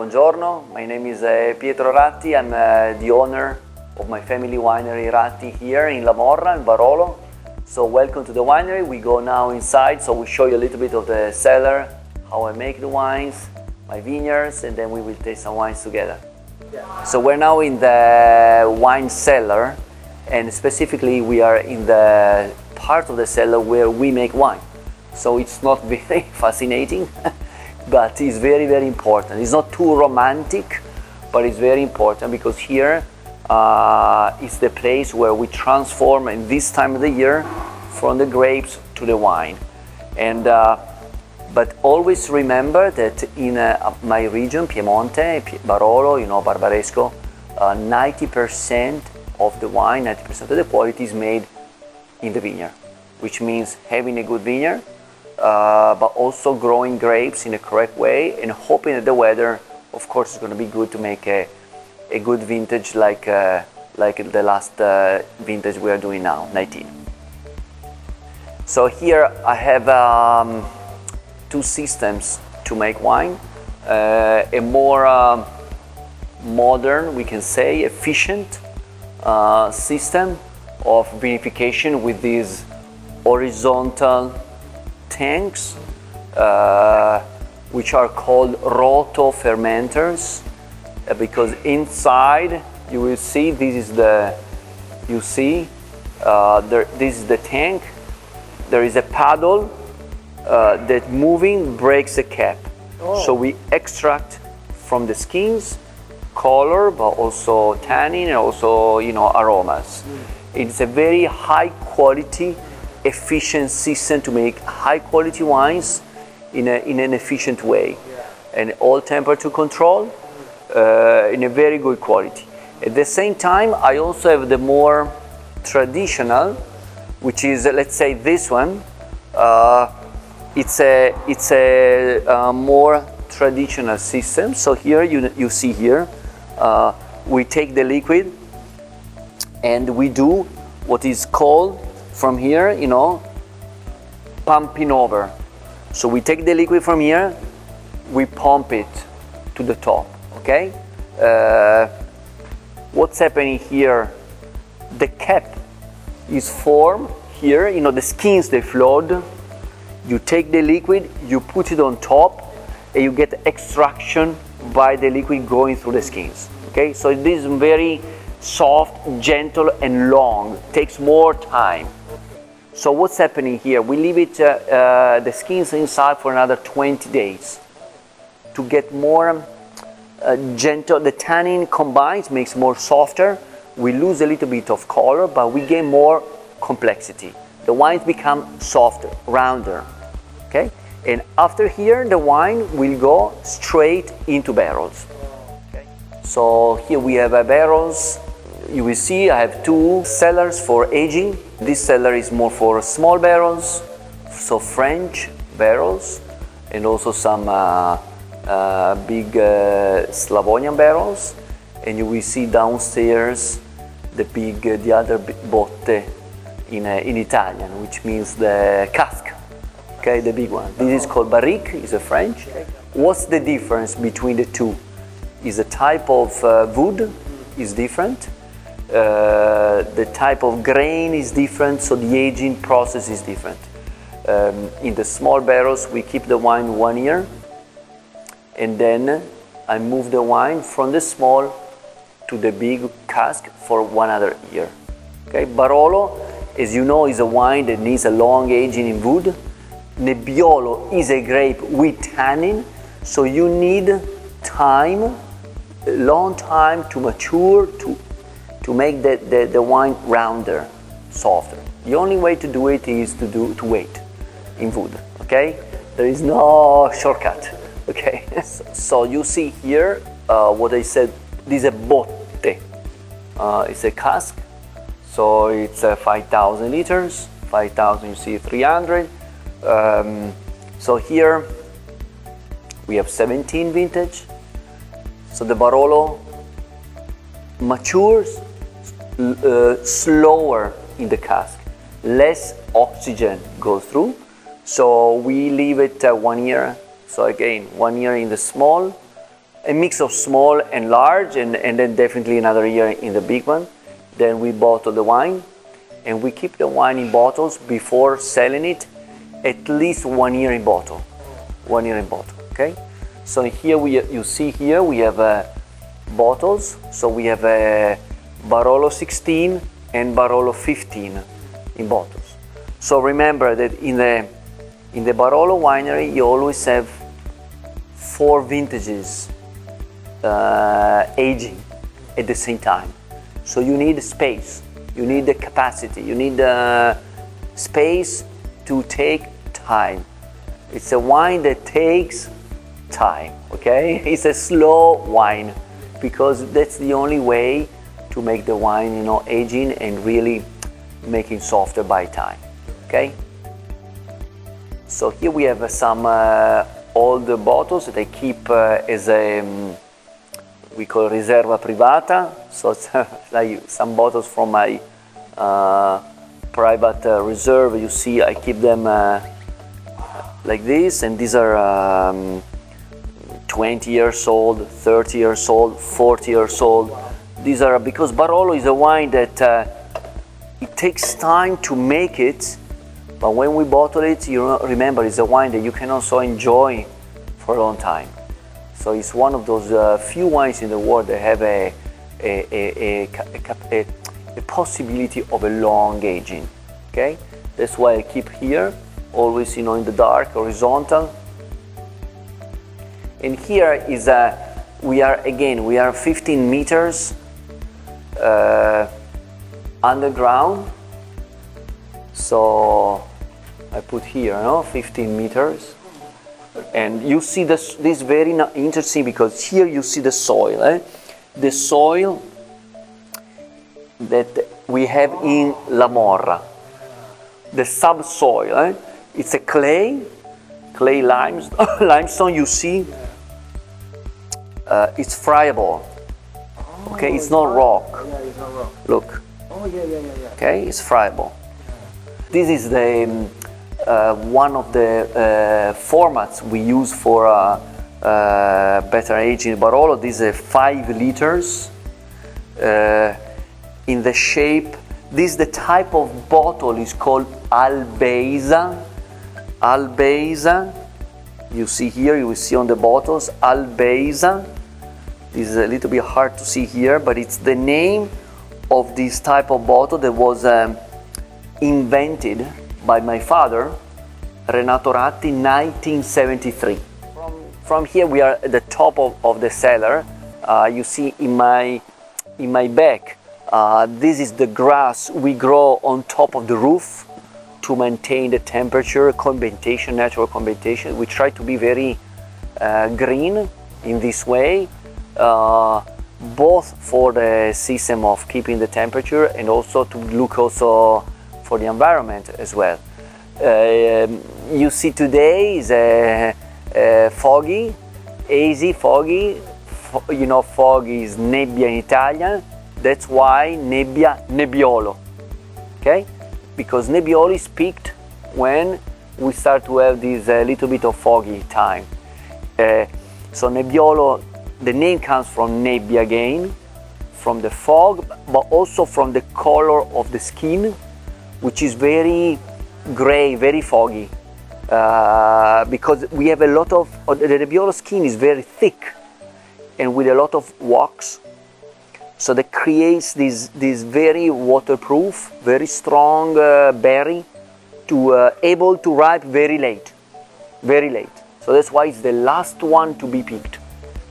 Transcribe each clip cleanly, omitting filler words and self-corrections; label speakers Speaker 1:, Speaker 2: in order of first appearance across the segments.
Speaker 1: buongiorno. My name is Pietro Ratti. I'm the owner of my family winery Ratti here in La Morra in Barolo. So welcome to the winery. We go now inside, so we show you a little bit of the cellar, how I make the wines, my vineyards, and then we will taste some wines together. So we're now in the wine cellar, and specifically we are in the part of the cellar where we make wine. So it's not very fascinating, but it's very, very important. It's not too romantic, but it's very important because here is the place where we transform in this time of the year from the grapes to the wine. And but always remember that in my region, Piemonte, Barolo, Barbaresco, 90% of the wine, 90% of the quality is made in the vineyard, which means having a good vineyard, but also growing grapes in a correct way and hoping that the weather, of course, is going to be good to make a good vintage like the last vintage we are doing now, 19. So here I have two systems to make wine, a more modern, we can say, efficient system of vinification with these horizontal tanks, which are called roto fermenters, because inside you will see this is the tank. There is a paddle that moving breaks the cap. So we extract from the skins color, but also tannin and also aromas. It's a very high quality, efficient system to make high quality wines in an efficient way, and all temperature control in a very good quality. At the same time, I also have the more traditional, which is, let's say, this one. It's a more traditional system. So here you see here, we take the liquid and we do what is called from here, pumping over. So we take the liquid from here, we pump it to the top, okay? What's happening here? The cap is formed here, the skins, they float. You take the liquid, you put it on top, and you get extraction by the liquid going through the skins, okay? So this is very soft, gentle, and long. Takes more time. So what's happening here? We leave it the skins inside for another 20 days to get more gentle. The tannin combines, makes more softer. We lose a little bit of color, but we gain more complexity. The wines become softer, rounder, okay? And after here, the wine will go straight into barrels. Okay. So here we have barrels. You will see I have two cellars for aging. This cellar is more for small barrels, so French barrels, and also some big Slavonian barrels. And you will see downstairs the other botte in Italian, which means the cask, okay, the big one. This is called barrique, is a French. What's the difference between the two? Is the type of wood is different. The type of grain is different, so the aging process is different. In the small barrels, we keep the wine 1 year, and then I move the wine from the small to the big cask for 1 other year. Okay, Barolo, as you know, is a wine that needs a long aging in wood. Nebbiolo is a grape with tannin, so you need time, a long time to mature, to make the wine rounder, softer. The only way to do it is to wait in wood, okay? There is no shortcut, okay? So you see here what I said, this is a botte. It's a cask, so it's 5,000 liters, 5,000 you see 300. So here we have 17 vintage. So the Barolo matures slower in the cask, less oxygen goes through, so we leave it 1 year. So again, 1 year in the small a mix of small and large, and then definitely another year in the big one. Then we bottle the wine, and we keep the wine in bottles before selling it, at least 1 year in bottle. 1 year in bottle, okay? So here you see here we have bottles. So we have a Barolo 16 and Barolo 15 in bottles. So remember that in the Barolo winery you always have 4 vintages aging at the same time. So you need space, you need the capacity, you need the space to take time. It's a wine that takes time, okay? It's a slow wine because that's the only way to make the wine, you know, aging and really making softer by time, okay? So here we have some old bottles that I keep as a, we call riserva privata. So it's like some bottles from my private reserve. You see, I keep them like this, and these are 20 years old, 30 years old, 40 years old. These are because Barolo is a wine that it takes time to make it, but when we bottle it, you remember it's a wine that you can also enjoy for a long time. So it's one of those few wines in the world that have a possibility of a long aging. Okay, that's why I keep here, always, you know, in the dark, horizontal. And here is we are 15 meters underground. So I put here, 15 meters. And you see this very interesting because here you see the soil. The soil that we have in La Morra. The subsoil. It's a clay limestone, you see. It's friable. Okay, it's not rock.
Speaker 2: Yeah, it's not rock.
Speaker 1: Look.
Speaker 2: Oh, yeah.
Speaker 1: Okay, it's friable. This is the one of the formats we use for better aging Barolo. This is 5 liters in the shape. This is the type of bottle is called Albeisa. Albeisa. You see here, you will see on the bottles, Albeisa. This is a little bit hard to see here, but it's the name of this type of bottle that was invented by my father, Renato Ratti, 1973. From here we are at the top of the cellar. You see in my back, this is the grass we grow on top of the roof to maintain the temperature, natural condensation. We try to be very green in this way, both for the system of keeping the temperature and also to look also for the environment as well. You see today is foggy, hazy, foggy. Fog is nebbia in Italian. That's why nebbia, nebbiolo. Okay? Because nebbiolo is peaked when we start to have this little bit of foggy time. So nebbiolo, the name comes from nebbia again, from the fog, but also from the color of the skin, which is very gray, very foggy. Because we have a lot of, the nebbiolo skin is very thick and with a lot of wax. So that creates this very waterproof, very strong berry to able to ripe very late. So that's why it's the last one to be picked.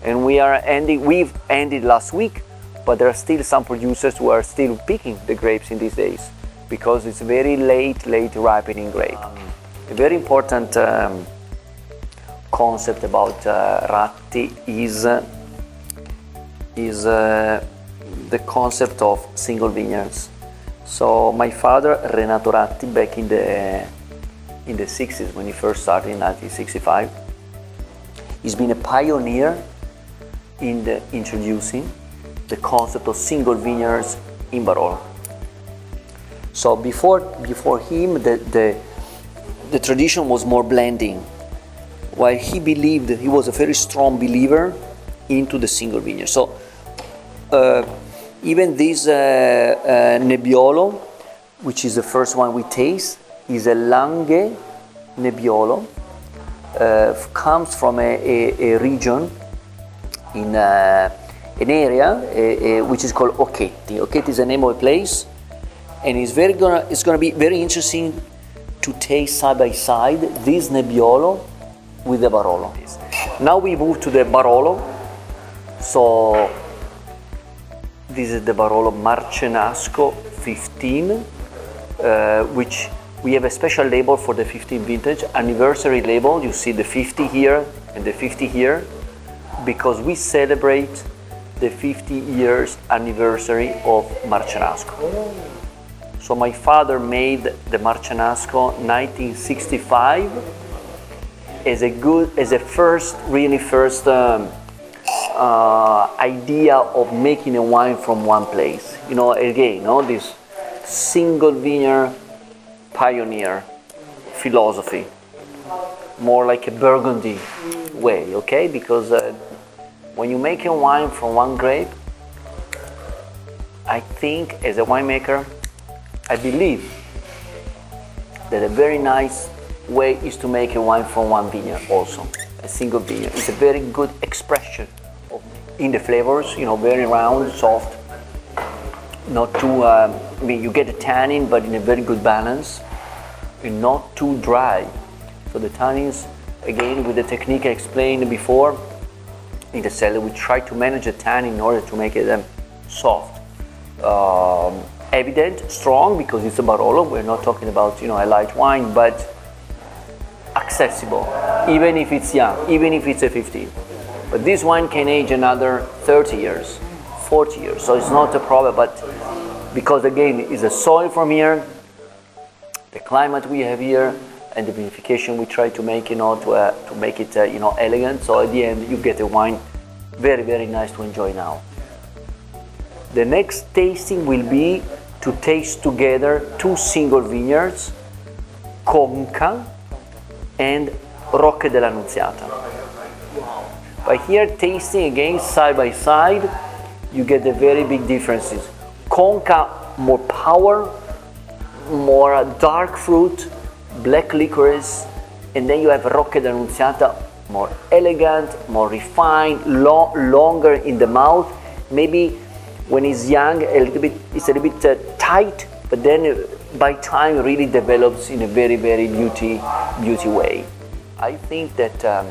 Speaker 1: And we've ended last week, but there are still some producers who are still picking the grapes in these days because it's very late ripening grape. A very important concept about Ratti is the concept of single vineyards. So my father, Renato Ratti, back in the 60s, when he first started in 1965, he's been a pioneer in introducing the concept of single vineyards in Barolo. So before him, the tradition was more blending, while he was a very strong believer into the single vineyard. So even this Nebbiolo, which is the first one we taste, is a Langhe Nebbiolo. Comes from a region in an area which is called Occhetti. Occhetti is the name of a place, and it's gonna be very interesting to taste side by side this Nebbiolo with the Barolo. Now we move to the Barolo. So this is the Barolo Marcenasco 15, which we have a special label for the 15 vintage, anniversary label. You see the 50 here and the 50 here, because we celebrate the 50 years anniversary of Marcenasco. So my father made the Marcenasco 1965 as a first idea of making a wine from one place. You know, again, this single vineyard pioneer philosophy, more like a Burgundy way, okay? Because when you make a wine from one grape, I think as a winemaker, I believe that a very nice way is to make a wine from one vineyard also, a single vineyard. It's a very good expression in the flavors, very round, soft, not too, you get the tannin, but in a very good balance, and not too dry. So the tannins, again, with the technique I explained before, in the cellar, we try to manage the tannin in order to make it soft. Evident, strong, because it's a Barolo. We're not talking about, a light wine, but accessible, even if it's young, even if it's a 15. But this wine can age another 30 years, 40 years, so it's not a problem. But because again, it's a soil from here, the climate we have here, and the vinification we try to make, to make it, elegant. So at the end, you get a wine very, very nice to enjoy now. The next tasting will be to taste together two single vineyards, Conca and Rocche della Nunziata. By here tasting again side by side, you get the very big differences. Conca, more power, more dark fruit, black licorice, and then you have Rocche della Nunziata, more elegant, more refined, longer in the mouth. Maybe when it's young, it's a little bit tight, but then by time really develops in a very, very beauty way. I think that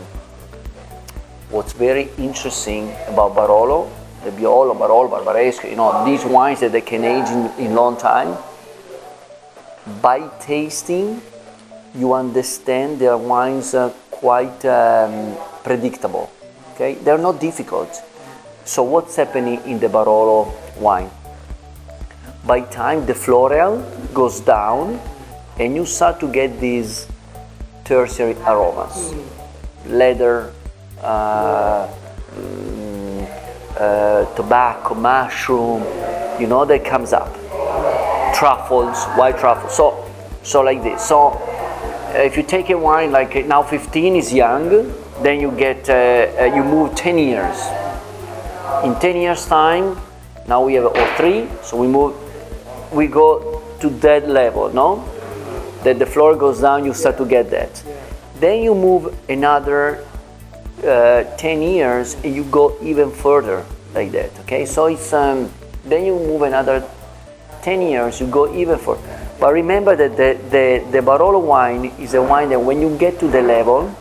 Speaker 1: what's very interesting about Barolo, Nebbiolo, Barolo, Barbaresco, these wines that they can age in long time, by tasting, you understand their wines are quite predictable. Okay, they're not difficult. So what's happening in the Barolo wine? By time the floral goes down, and you start to get these tertiary aromas, leather, tobacco, mushroom, that comes up. Truffles, white truffles. So like this. So if you take a wine like now 15 is young, then you get you move 10 years. In 10 years time, now we have or 3, so we go to that level, no? That the floor goes down, you start to get that. Then you move another 10 years and you go even further like that, okay? So it's then you move another 10 years, you go even further. But remember that the Barolo wine is a wine that when you get to the level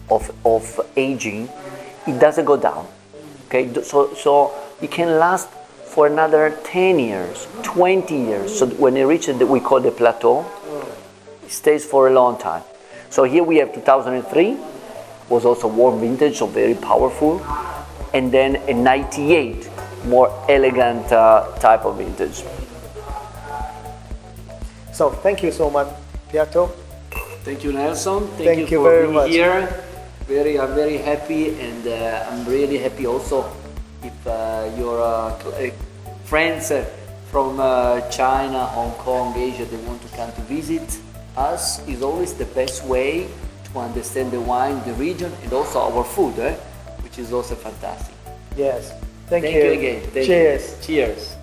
Speaker 1: of aging, it doesn't go down. Okay, so it can last for another 10 years, 20 years. So when it reaches what we call the plateau, it stays for a long time. So here we have 2003, was also warm vintage, so very powerful. And then a 98, more elegant type of vintage.
Speaker 2: So thank you so much, Pietro.
Speaker 1: Thank you, Nelson.
Speaker 2: Thank you
Speaker 1: for
Speaker 2: very
Speaker 1: being
Speaker 2: much.
Speaker 1: Here. I'm very happy, and I'm really happy also if your friends from China, Hong Kong, Asia, they want to come to visit us. Is always the best way to understand the wine, the region, and also our food. We which is also fantastic.
Speaker 2: Yes. Thank
Speaker 1: Thank
Speaker 2: you.
Speaker 1: you again. Thank you.
Speaker 2: Cheers.
Speaker 1: Cheers.